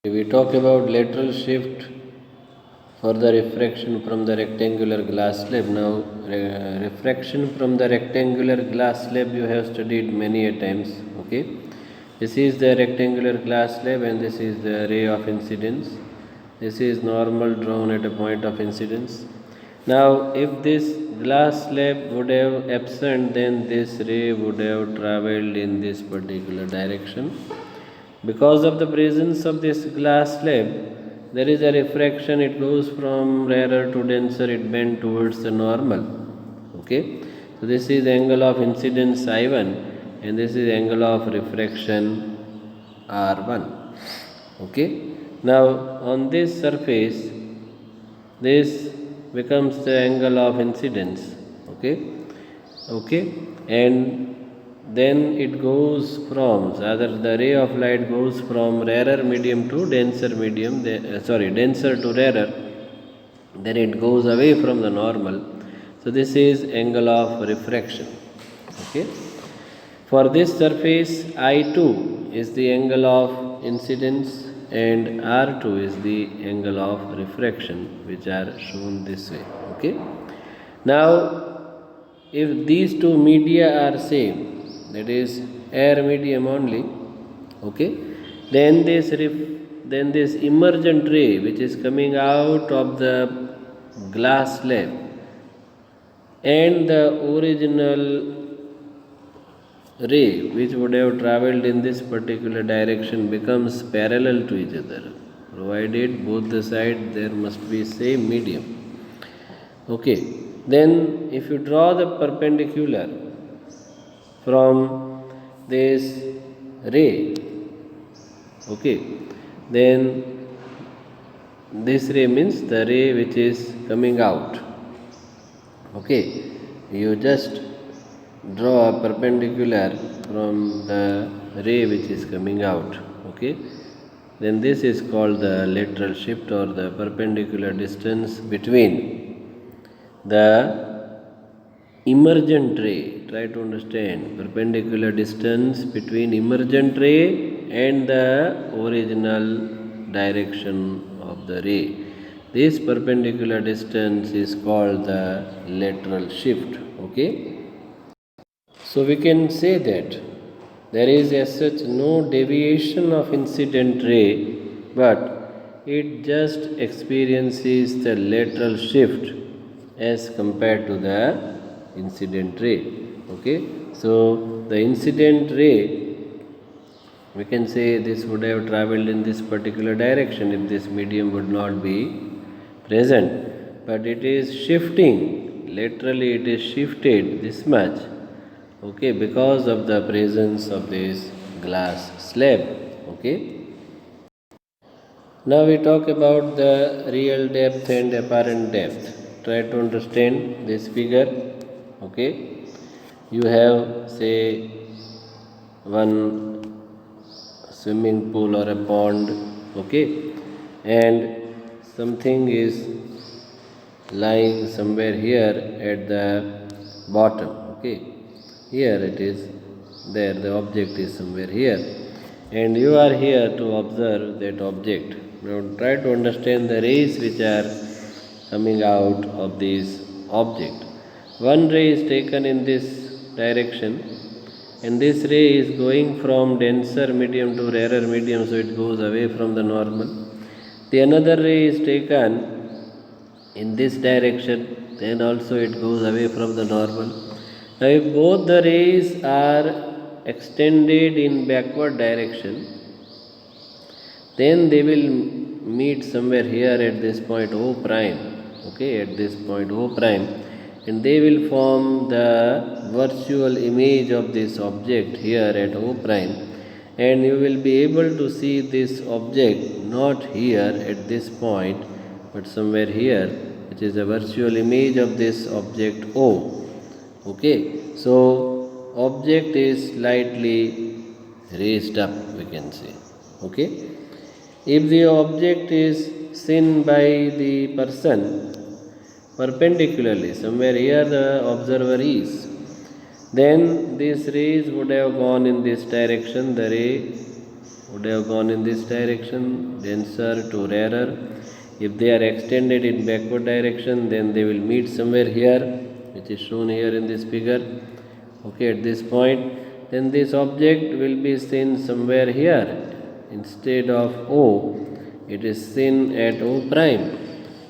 We talk about lateral shift for the refraction from the rectangular glass slab. Now, refraction from the rectangular glass slab you have studied many a times. Okay, this is the rectangular glass slab and this is the ray of incidence. This is normal drawn at a point of incidence. Now, if this glass slab would have absent, then this ray would have travelled in this particular direction. Because of the presence of this glass slab, there is a refraction. It goes from rarer to denser. It bends towards the normal. Okay. So this is angle of incidence I1 and this is angle of refraction R1. Okay. Now on this surface, this becomes the angle of incidence. Okay. And then it goes from, rather the ray of light goes from rarer medium to denser medium, denser to rarer, then it goes away from the normal. So this is angle of refraction. Okay. For this surface, I2 is the angle of incidence and R2 is the angle of refraction, which are shown this way. Okay. Now, if these two media are same, that is air medium only, okay, then this emergent ray which is coming out of the glass slab and the original ray which would have travelled in this particular direction becomes parallel to each other, provided both the sides there must be same medium. Okay, then if you draw the perpendicular from this ray, okay, then this ray means the ray which is coming out. Okay, you just draw a perpendicular from the ray which is coming out. Okay, then this is called the lateral shift or the perpendicular distance between the emergent ray. Try to understand perpendicular distance between emergent ray and the original direction of the ray. This perpendicular distance is called the lateral shift. Okay. So we can say that there is as such no deviation of incident ray, but it just experiences the lateral shift as compared to the incident ray. Okay, so the incident ray, we can say this would have travelled in this particular direction if this medium would not be present, but it is shifting laterally, it is shifted this much, okay, because of the presence of this glass slab. Okay, now we talk about the real depth and apparent depth. Try to understand this figure. Okay, you have say one swimming pool or a pond, okay, and something is lying somewhere here at the bottom. Okay, here it is there, the object is somewhere here and you are here to observe that object. Now try to understand the rays which are coming out of this object. One ray is taken in this direction and this ray is going from denser medium to rarer medium, so it goes away from the normal. The another ray is taken in this direction, then also it goes away from the normal. Now if both the rays are extended in backward direction, then they will meet somewhere here at this point O prime, okay, at this point O prime, and they will form the virtual image of this object here at O prime, and you will be able to see this object not here at this point but somewhere here, which is a virtual image of this object O. Okay, so object is slightly raised up, we can say. Okay, if the object is seen by the person perpendicularly, somewhere here the observer is, then these rays would have gone in this direction, the ray would have gone in this direction, denser to rarer. If they are extended in backward direction, then they will meet somewhere here, which is shown here in this figure. Okay, at this point, then this object will be seen somewhere here. Instead of O, it is seen at O prime.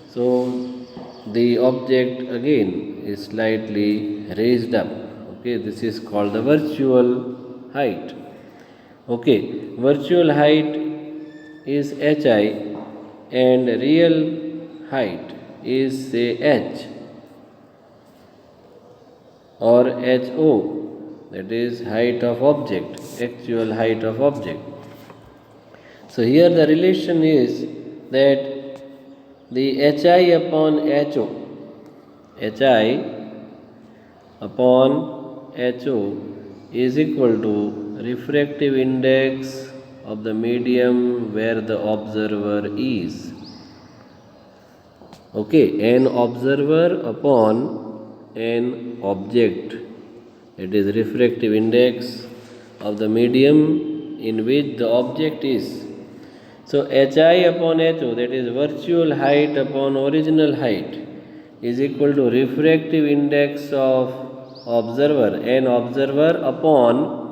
So the object again is slightly raised up. Okay, this is called the virtual height. Okay, virtual height is hi and real height is say h or ho, that is height of object, actual height of object. So here the relation is that the hi upon ho, hi upon ho is equal to refractive index of the medium where the observer is. Okay, an observer upon an object, it is refractive index of the medium in which the object is. So hi upon ho, that is virtual height upon original height, is equal to refractive index of observer, an observer upon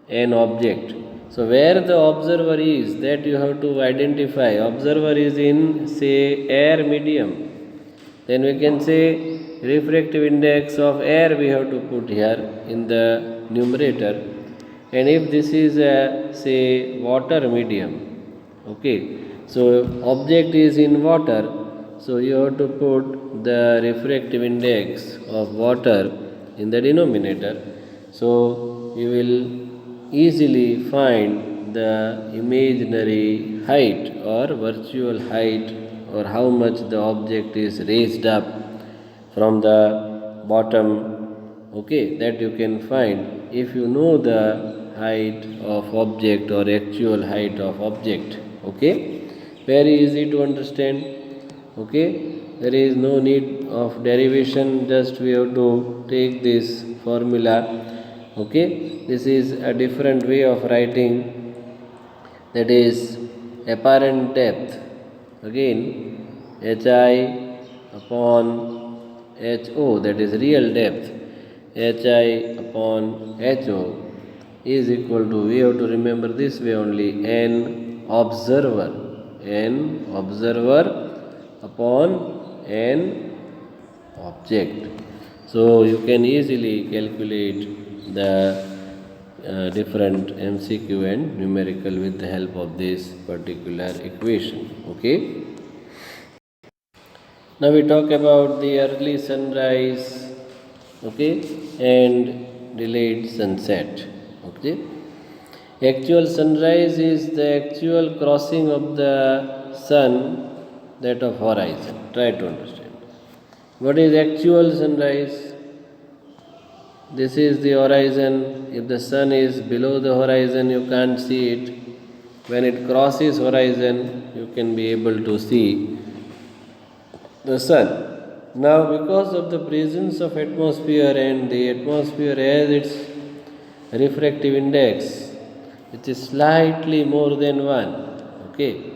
an object. So where the observer is, that you have to identify. Observer is in say air medium, then we can say refractive index of air we have to put here in the numerator. And if this is a say water medium, okay, so object is in water, so you have to put the refractive index of water in the denominator. So you will easily find the imaginary height or virtual height, or how much the object is raised up from the bottom. Okay, that you can find if you know the height of object or actual height of object. Okay, very easy to understand. Okay, there is no need of derivation, just we have to take this formula. Okay, this is a different way of writing, that is apparent depth. Again, hi upon ho, that is real depth, hi upon ho is equal to, we have to remember this way only, an observer upon an object. So you can easily calculate the different MCQ and numerical with the help of this particular equation. Okay. Now we talk about the early sunrise, okay, and delayed sunset. Okay. Actual sunrise is the actual crossing of the sun, that of horizon. Try to understand. What is actual sunrise? This is the horizon. If the sun is below the horizon, you can't see it. When it crosses horizon, you can be able to see the sun. Now, because of the presence of atmosphere, and the atmosphere has its refractive index, which is slightly more than 1. Okay.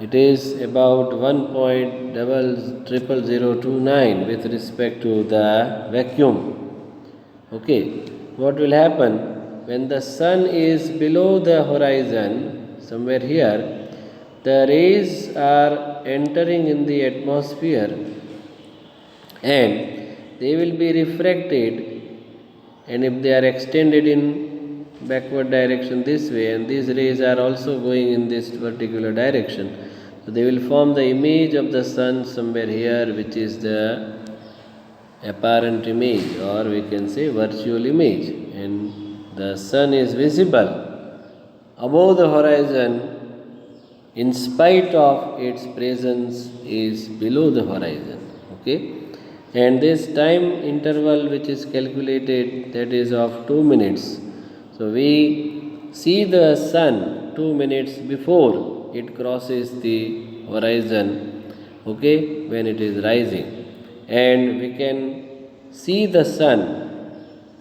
It is about 1.000029 with respect to the vacuum. Okay, what will happen when the sun is below the horizon, somewhere here, the rays are entering in the atmosphere and they will be refracted, and if they are extended in backward direction this way, and these rays are also going in this particular direction, so they will form the image of the sun somewhere here, which is the apparent image, or we can say virtual image, and the sun is visible above the horizon in spite of its presence is below the horizon. Okay, and this time interval which is calculated, that is of 2 minutes. So we see the sun 2 minutes before it crosses the horizon, okay, when it is rising, and we can see the sun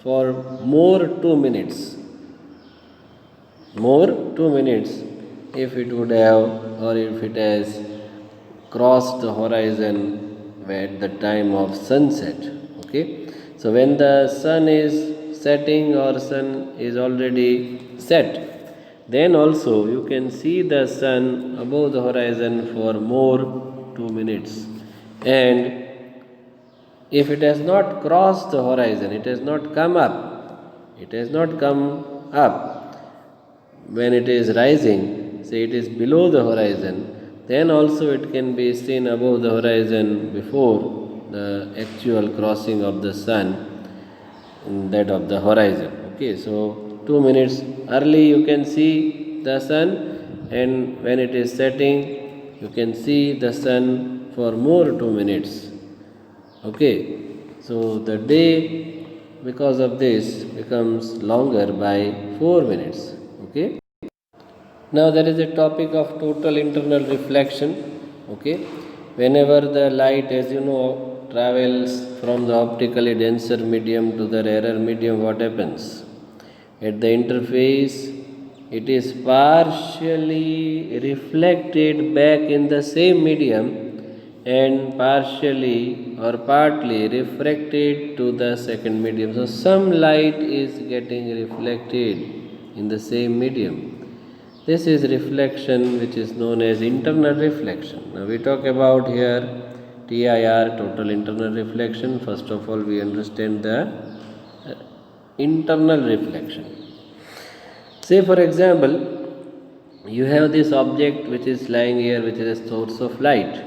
for more 2 minutes more 2 minutes if it would have, or if it has crossed the horizon at the time of sunset. Okay, so when the sun is setting or sun is already set, then also you can see the sun above the horizon for more 2 minutes. And if it has not crossed the horizon, it has not come up, it has not come up when it is rising, say it is below the horizon, then also it can be seen above the horizon before the actual crossing of the sun, that of the horizon. Okay, so 2 minutes early you can see the sun, and when it is setting you can see the sun for more 2 minutes. Okay, so the day because of this becomes longer by 4 minutes. Okay, now there is a topic of total internal reflection. Okay, whenever the light, as you know, travels from the optically denser medium to the rarer medium, what happens? At the interface, it is partially reflected back in the same medium and partially or partly refracted to the second medium. So some light is getting reflected in the same medium. This is reflection, which is known as internal reflection. Now we talk about here TIR, total internal reflection. First of all, we understand the internal reflection. Say for example, you have this object which is lying here, which is a source of light.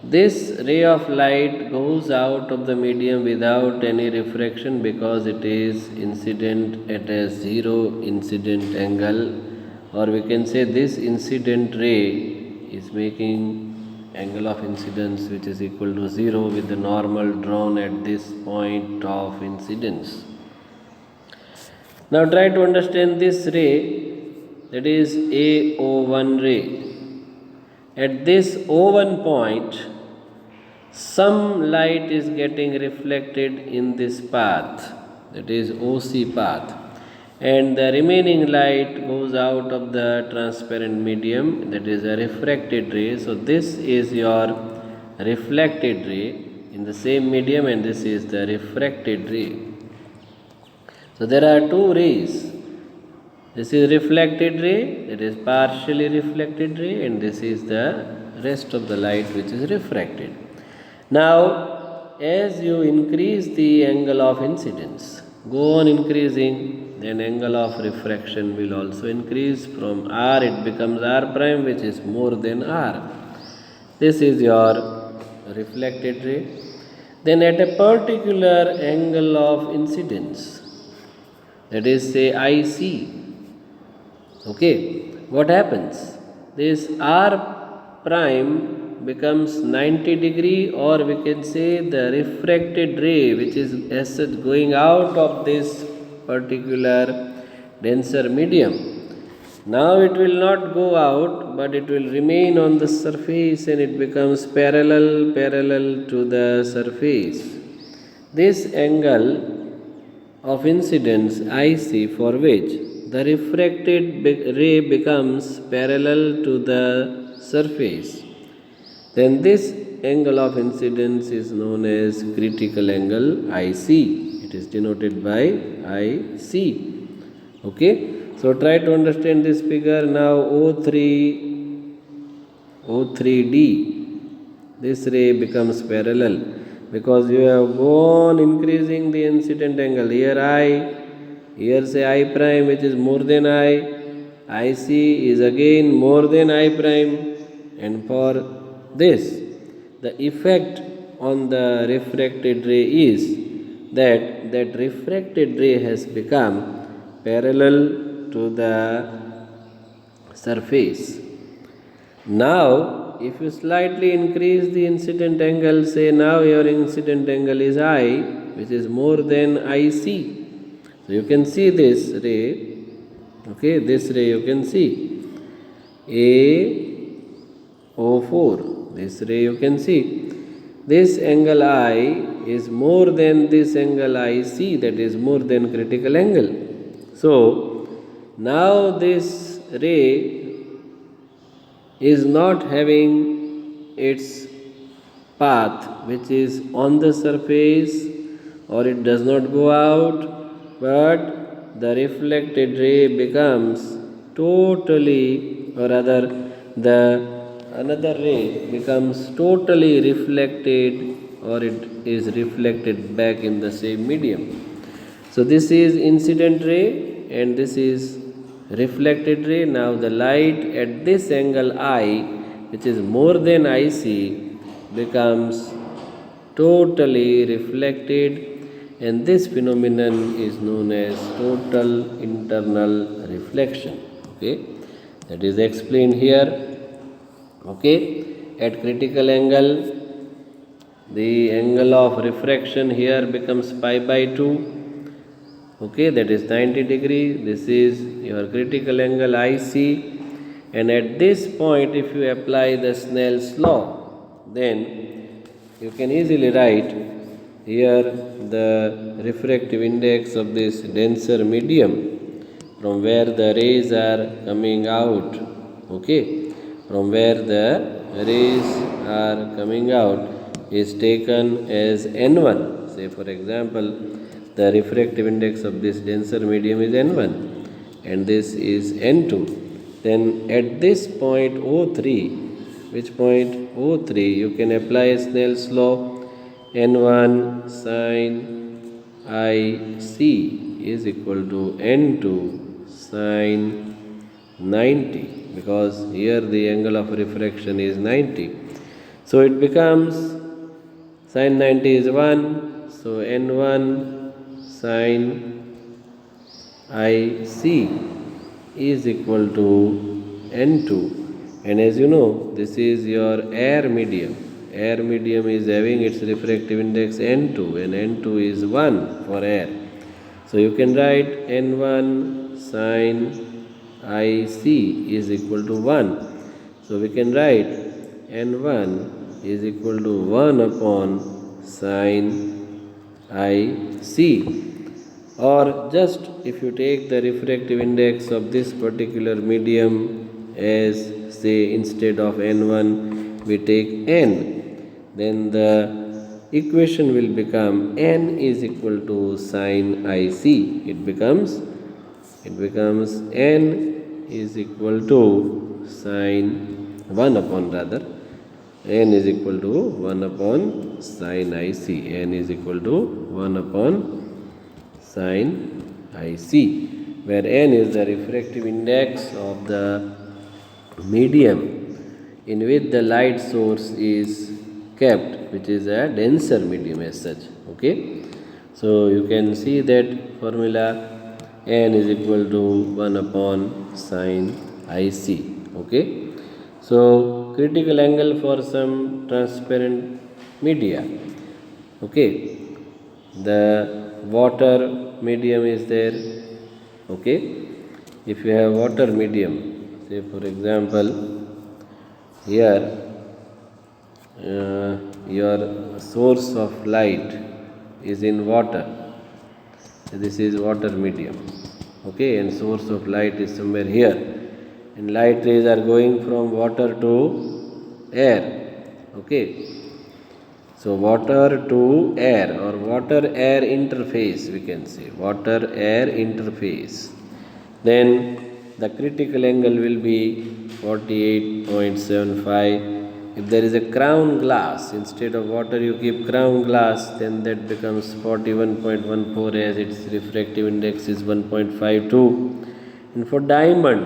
This ray of light goes out of the medium without any refraction because it is incident at a zero incident angle, or we can say this incident ray is making angle of incidence which is equal to 0 with the normal drawn at this point of incidence. Now try to understand this ray, that is AO1 ray. At this O1 point, some light is getting reflected in this path, that is OC path, and the remaining light goes out of the transparent medium, that is a refracted ray. So this is your reflected ray in the same medium, and this is the refracted ray. So there are two rays. This is reflected ray, that is partially reflected ray, and this is the rest of the light which is refracted. Now, as you increase the angle of incidence, go on increasing, then angle of refraction will also increase. From R it becomes R prime, which is more than R. This is your reflected ray. Then at a particular angle of incidence, that is say IC, okay, what happens? This R prime becomes 90 degree, or we can say the refracted ray which is as such going out of this particular denser medium. Now it will not go out, but it will remain on the surface and it becomes parallel to the surface. This angle of incidence IC, for which the refracted ray becomes parallel to the surface, then this angle of incidence is known as critical angle IC. It is denoted by IC. Okay, so try to understand this figure. Now O3D, this ray becomes parallel because you have gone increasing the incident angle. Here I, here say I prime, which is more than IC is again more than I prime, and for this the effect on the refracted ray is that refracted ray has become parallel to the surface. Now if you slightly increase the incident angle, say now your incident angle is I, which is more than IC. So you can see this ray, okay, this ray you can see AO4, this ray you can see. This angle I is more than this angle IC, that is more than critical angle. So Now this ray is not having its path which is on the surface, or it does not go out, but the reflected ray becomes totally, or rather the another ray becomes totally reflected, or it is reflected back in the same medium. So this is incident ray and this is reflected ray. Now the light at this angle I, which is more than IC, becomes totally reflected, and this phenomenon is known as total internal reflection. Okay, that is explained here. Okay, at critical angle, the angle of refraction here becomes pi by 2. Okay, that is 90 degree. This is your critical angle IC, and at this point if you apply the Snell's law, then you can easily write here the refractive index of this denser medium from where the rays are coming out. Okay, from where the rays are coming out is taken as N1. Say for example, the refractive index of this denser medium is N1 and this is N2. Then at this point O3, which point O3, you can apply Snell's law. N1 sin IC is equal to N2 sin 90, because here the angle of refraction is 90. So it becomes sin 90 is 1, so N1 sin IC is equal to N2, and as you know, this is your air medium. Air medium is having its refractive index N2, and N2 is 1 for air. So you can write N1 sin IC is equal to 1. So we can write N1 is equal to 1 upon sin IC. Or just if you take the refractive index of this particular medium as, say, instead of N1 we take N, then the equation will become N is equal to sin IC. It becomes N is equal to sin 1 upon, rather N is equal to 1 upon sin IC. N is equal to 1 upon sin IC, where N is the refractive index of the medium in which the light source is kept, which is a denser medium as such. Okay, so you can see that formula N is equal to 1 upon sin IC. Okay, so critical angle for some transparent media. Okay, the water medium is there. Okay, if you have water medium, say for example here your source of light is in water. So this is water medium. Okay, and source of light is somewhere here, and light rays are going from water to air. Okay, so water to air, or water air interface, we can say water air interface. Then the critical angle will be 48.75. If there is a crown glass, instead of water you keep crown glass, then that becomes 41.14, as its refractive index is 1.52. And for diamond,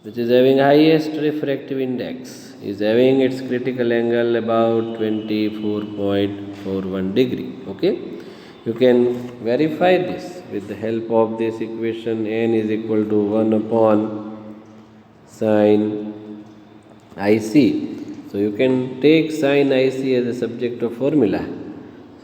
which is having highest refractive index, is having its critical angle about 24.41 degree. Okay, you can verify this with the help of this equation. N is equal to 1 upon sin IC. So you can take sin IC as a subject of formula.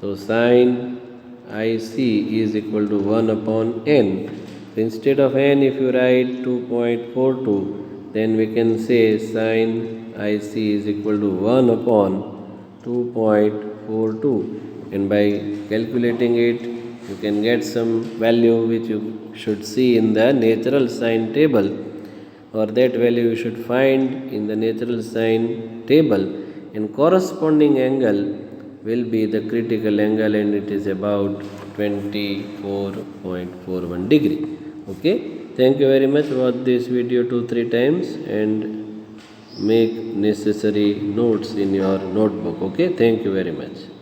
So sin IC is equal to 1 upon N. So instead of N, if you write 2.42, then we can say sin IC is equal to 1 upon 2.42, and by calculating it you can get some value which you should see in the natural sine table, or that value you should find in the natural sine table, and corresponding angle will be the critical angle, and it is about 24.41 degree. Okay, thank you very much. Watch this video 2-3 times and make necessary notes in your notebook. Okay, thank you very much.